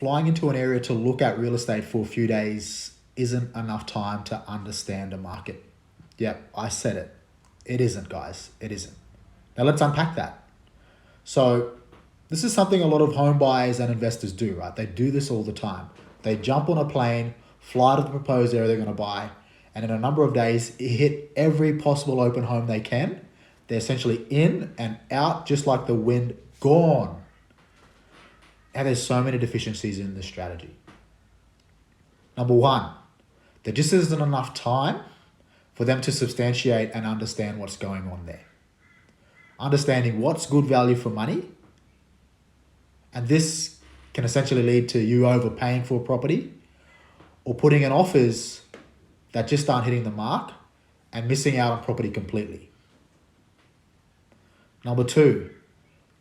Flying into an area to look at real estate for a few days isn't enough time to understand a market. Yep, I said it. It isn't, guys. It isn't. Now let's unpack that. So, this is something a lot of home buyers and investors do, right? They do this all the time. They jump on a plane, fly to the proposed area they're going to buy, and in a number of days, hit every possible open home they can. They're essentially in and out just like the wind, gone. And there's so many deficiencies in this strategy. Number one, there just isn't enough time for them to substantiate and understand what's going on there. Understanding what's good value for money, and this can essentially lead to you overpaying for a property or putting in offers that just aren't hitting the mark and missing out on property completely. Number two,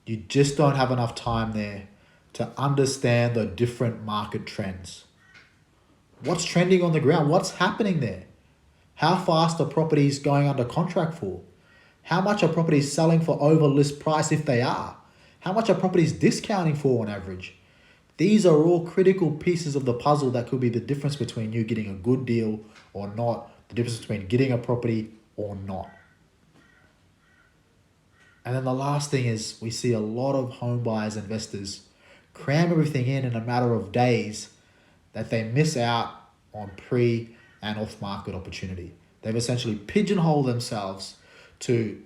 you just don't have enough time there to understand the different market trends. What's trending on the ground? What's happening there? How fast are properties going under contract for? How much are properties selling for over list price if they are? How much are properties discounting for on average? These are all critical pieces of the puzzle that could be the difference between you getting a good deal or not, the difference between getting a property or not. And then the last thing is we see a lot of home buyers, investors cram everything in a matter of days that they miss out on pre and off market opportunity. They've essentially pigeonholed themselves to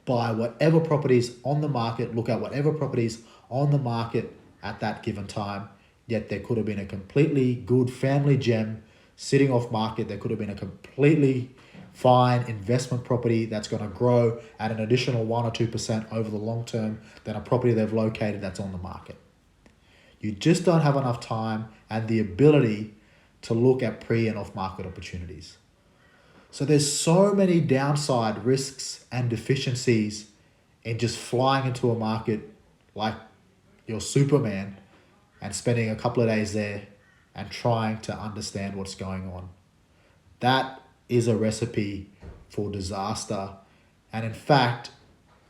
buy whatever properties on the market, look at whatever properties on the market at that given time, yet there could have been a completely good family gem sitting off market. There could have been a completely fine investment property that's going to grow at an additional 1 or 2% over the long term than a property they've located that's on the market. You just don't have enough time and the ability to look at pre and off market opportunities. So there's so many downside risks and deficiencies in just flying into a market like you're Superman and spending a couple of days there and trying to understand what's going on. That is a recipe for disaster. And in fact,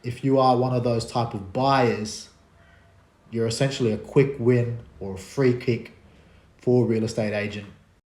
if you are one of those type of buyers, you're essentially a quick win or a free kick for a real estate agent